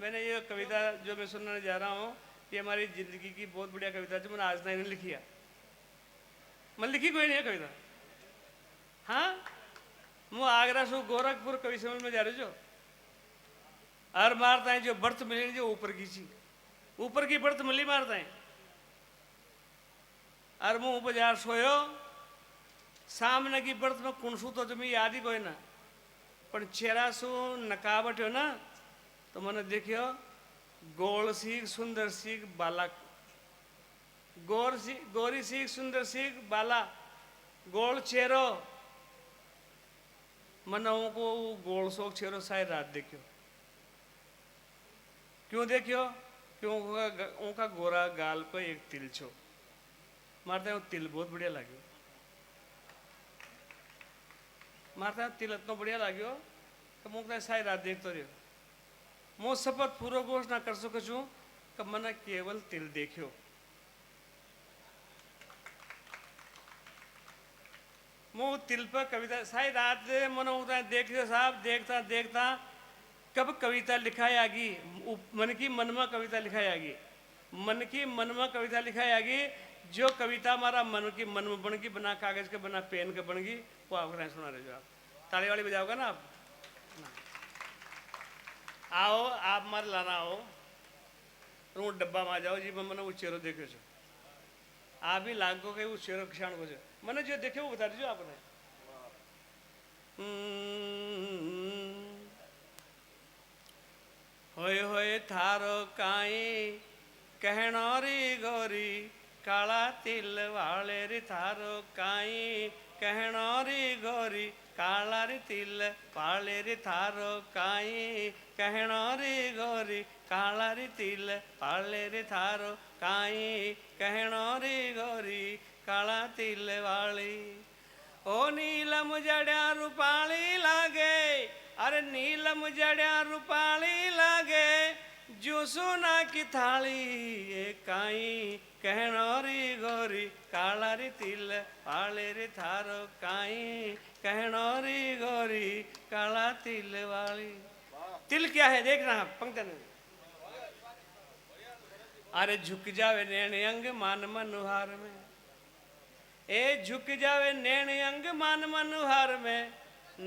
मैंने ये कविता जो मैं सुनाने जा रहा हूँ ये हमारी जिंदगी की बहुत बढ़िया कविता जो मैंने आज तक नहीं लिखी है। मैं लिखी कोई नहीं है कविता। हाँ, मैं आगरा से गोरखपुर कवि सम्मेलन में जा रही जो हर मारता है जो बर्थ मिली जो ऊपर की ची ऊपर की बर्थ मिली मारता है और मुँह बाजार सोयो सामने की बर्थ में कुणसू तो तुम्हें याद ही कोई ना पर चेहरा सु नकावट हो ना तो मैंने देखियो गोल सीख सुंदर सीख बालक गोरी सीख सुंदर सीख बाला गोल चेहरो मनाओं को गोल सोख चेहरो सारी रात देखियो। क्यों देखियो? क्यों उनका गोरा गाल पर एक तिल छो मारते हैं। तिल बहुत बढ़िया लगे मारता तिल इतना बढ़िया लगे तो मुझे सारी रात देखते रहो। मो शपथ पूरा घोष ना कर सकूँ छू कि मैंने केवल तिल देखियो। मो तिल पर कविता सारी रात मन देखते साहब देखता देखता कब कविता लिखाई आगी मन की मन में कविता लिखाई आगी मन की मन में कविता लिखाई आगी जो कविता हमारा मन की मन में बन गई बना कागज के बना पेन के बन गई वो आपको सुना रहे जो आप ताली वाली बजाओगे ना आप आओ आप मारे लाना आओ तो डब्बा में आ जाओ जी मैंने वो चेहरा देखे छो आप भी लागो के वो चेहरा किसान को मैंने जो देखे वो बता दीजिए आपने। होए होए थारो काई कहनो री गोरी काला तिल वाले रे थारो काई कहनो री गोरी काला रे तिल वाले रे थारो काई कहनो रे गोरी काला रे तिल वाले रे थारो काई कहनो रे गोरी काला तिल वाली ओ नीलम जड़िया रूपाली लागे अरे नीलम जड़िया रूपाली लागे जो सोना की थाली ये काई कहनो री गोरी काला री तिल वाले रे थारो काई कहनो री गोरी काला तिल वाली। तिल क्या है देखना पंक्ति में अरे झुक जावे नैन अंग मान मनुहार में ए झुक जावे नैन अंग मान मनुहार में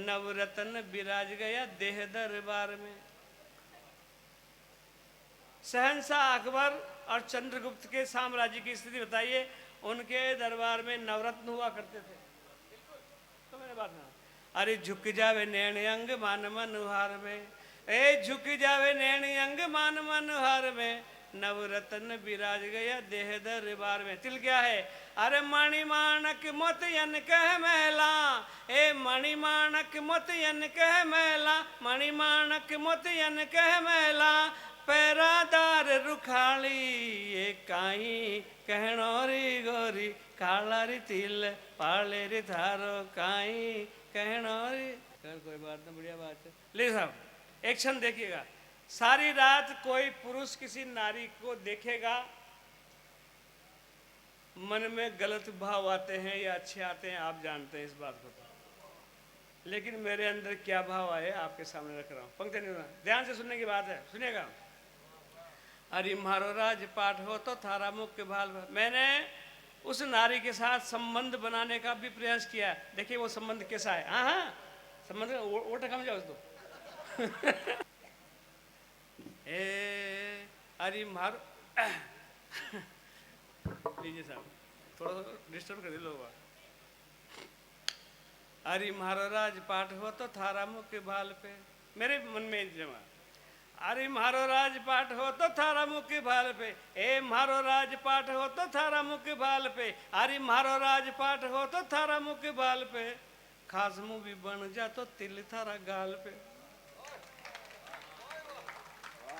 नवरत्न विराज गया देह दरबार में। शहंशाह अकबर और चंद्रगुप्त के साम्राज्य की स्थिति बताइए। उनके दरबार में नवरत्न हुआ करते थे तो मैंने बात ना अरे झुक जावे नैन अंग मान मनुहार में ए झुक जावे नैन अंग मान मनुहार में नवरत्न विराज गया देह दरबार में। तिल क्या है? अरे मणिमाणक मोतियन कह महला ए मणिमाणक मोतियन कह महला मणिमाणक मोतियन कह महला पैरादार रुखाली ये काई कहनो री गोरी काला री तिल पाले रे थारो काई कहनो री। कोई बात ना बढ़िया बात है। ले साहब एक्शन देखिएगा। सारी रात कोई पुरुष किसी नारी को देखेगा मन में गलत भाव आते हैं या अच्छे आते हैं आप जानते हैं इस बात को तो। लेकिन मेरे अंदर क्या भाव आए आपके सामने रख रहा हूं। पंक्ति नहीं ध्यान से सुनने की बात है सुनिएगा। अरे मारो राजपाट हो तो थारा मुख्य भाल। मैंने उस नारी के साथ संबंध बनाने का भी प्रयास किया। देखिए वो संबंध कैसा है। हाँ हाँ संबंध वो टका में जाओ तो ए अरे मारो लीजिए साहब थोड़ा सा डिस्टर्ब कर दे लोग। अरे मारो राजपाट हो तो थारा मुख्य भाल पे मेरे मन में जमा। अरे मारो राजपाट हो तो थारा मुख्य भाल पे ए मारो राजपाट हो तो थारा मुख्य भाल पे अरे मारो राजपाट हो तो थारा मुख्य भाल पे खास मुँह भी बन जा तो तिल थारा गाल पे।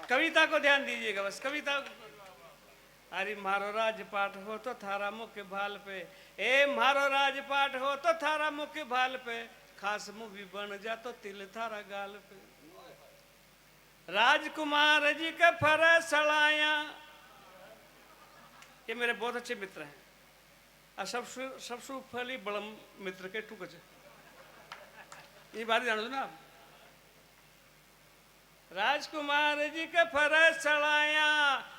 कविता को ध्यान दीजिएगा बस कविता। अरे मारो राजपाट हो तो थारा मुख्य भाल पे ए मारो राजपाट हो तो थारा मुख्य भाल पे खास मुँह भी बन जा तो तिल थारा गाल पे। राजकुमार जी का फरसलाया ये मेरे बहुत अच्छे मित्र हैं और सबसे फली बड़ा मित्र के टुक ये बात जान दो ना आप। राजकुमार जी के फरस चढ़ाया,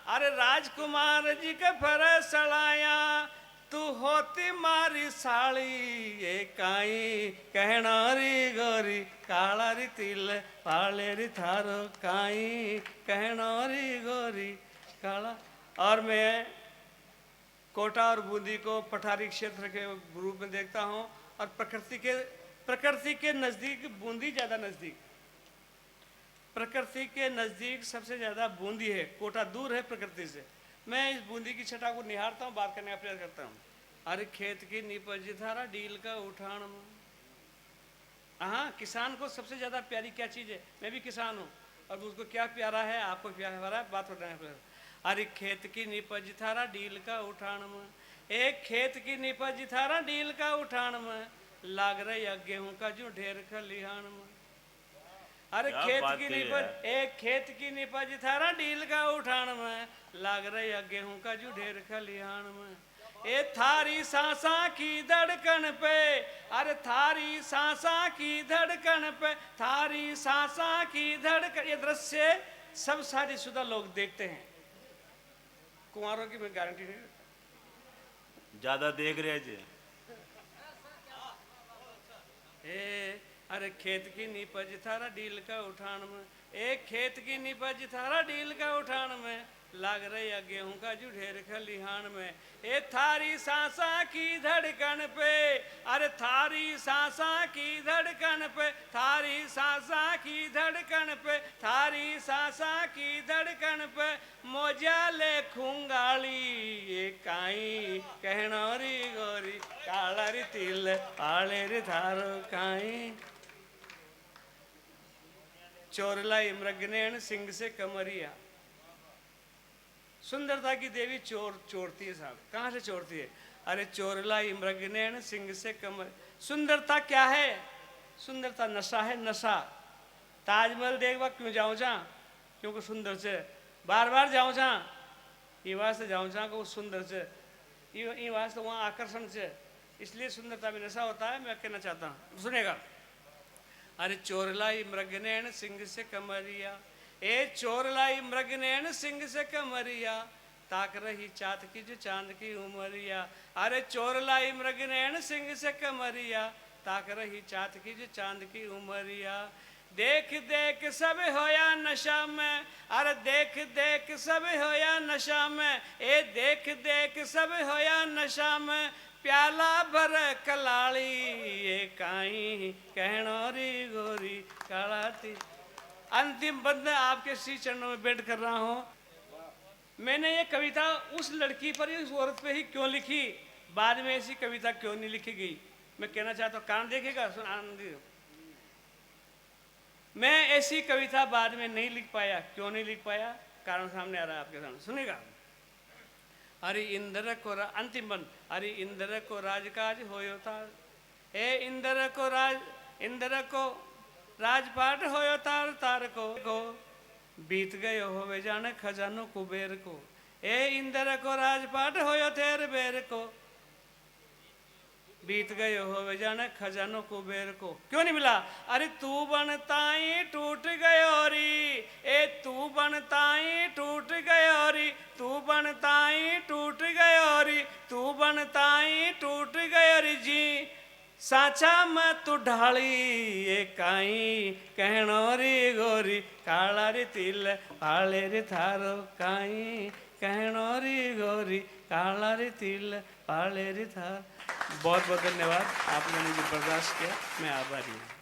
अरे राजकुमार जी के फरस चढ़ाया, तू होती मारी साड़ी ये काई कहना री गोरी, काला री तिल पाले री थारो काई कहना री गोरी काला। और मैं कोटा और बूंदी को पठारी क्षेत्र के रूप में देखता हूँ, और प्रकृति के नज़दीक बूंदी ज़्यादा नज़दीक, प्रकृति के नज़दीक सबसे ज़्यादा बूंदी है, कोटा दूर है प्रकृति से। मैं इस बूंदी की छटा को निहारता हूँ, बात करने का प्रयास करता हूँ। अरे खेत की निपज थारा डील का उठान में, हाँ किसान को सबसे ज़्यादा प्यारी क्या चीज़ है? मैं भी किसान हूँ और उसको क्या प्यारा है, आपको प्यारा है, बात बताने का प्रयास। अरे खेत की निपज थारा डील का उठान में, एक खेत की निपज थारा डील का उठान में, लाग रही गेहूं का जो ढेर खलिहान में। अरे खेत की निपज, एक खेत की निपज थारा डील का उठान में, लाग रही गेहूं का जो ढेर खलिहान में। ए थारी सांसा की धड़कन पे, अरे थारी सांसा की धड़कन पे, थारी सांसा की धड़कन। ये दृश्य सब शादीशुदा लोग देखते हैं, कुंवारों की मैं गारंटी नहीं देता। ज्यादा देख रहे जी। अरे खेत की निपज थारा डील का उठान में, एक खेत की निपज थारा डील का उठान में, लाग रही गेहूं का जो ढेर खलिहान में। ए थारी सांसा की धड़कन पे, अरे थारी सांसा की धड़कन पे, थारी सांसा की धड़कन पे, थारी सांसा की धड़कन पे, मोजा ले खुंगाली ये काई कहना री गोरी, काला री तिल आले रे थारो काई। चोरलाई मृगनैन सिंह से कमरिया, सुंदरता की देवी चोरती है साहब। कहाँ से चोरती है? अरे चोरलाई मृगनैन सिंह से कमर। सुंदरता क्या है? सुंदरता नशा है, नशा। ताजमहल देखवा क्यों जाऊँ जहाँ? क्योंकि सुंदर से बार बार जाऊँ जहाँ, ये वास्ते जाऊँ जहाँ को सुंदर से, ये वास्ते वहाँ आकर्षण से, इसलिए सुंदरता में नशा होता है। मैं कहना चाहता हूँ, सुनेगा। अरे चोरलाई मृगनैन सिंह से कमरिया, ए चोरलाई मृगनैन सिंह से कमरिया, ताक रही चाँद की जो चांद की उमरिया। अरे चोरलाई मृगनैन सिंह से कमरिया, ताक रही चाँद की जो चांद की उमरिया। देख देख सब होया नशा में, अरे देख देख सब होया नशा में, ए देख देख सब होया नशा में, प्याला भर कलाली ये काई कहनो री गोरी कालाती। अंतिम बंद आपके श्री चरणों में बैठ कर रहा हूँ। मैंने ये कविता उस लड़की पर, उस औरत पे ही क्यों लिखी, बाद में ऐसी कविता क्यों नहीं लिखी गई, मैं कहना चाहता हूँ। कारण देखिएगा, आनंद, मैं ऐसी कविता बाद में नहीं लिख पाया। क्यों नहीं लिख पाया? कारण सामने आ रहा है आपके सामने, सुनेगा। अरे इंद्र को अंतिम बंद। अरे इंद्र को राजकाज होयो तार, ए इंद्र को राजपाट होयो तार, तार को बीत गयो होवे जाने खजानो कुबेर को। ए इंद्र को राजपाट होयो तेर बेर को, बीत गयो होवे जाने खजानो कुबेर को। क्यों नहीं मिला? अरे तू बनताई टूट गयो री, ए तू बनताई टूट गयो री, तू बनताई टूट गयो री, तू बनताई टूट गयो री जी। साचा में तू ढाली ये काई कहनो री गोरी, काला री तिल पाले रे थारो काई कहनो री गोरी, काला री तिल पाले रे थार। बहुत बहुत धन्यवाद, आपने मुझे बर्दाश्त किया, मैं आभारी हूँ।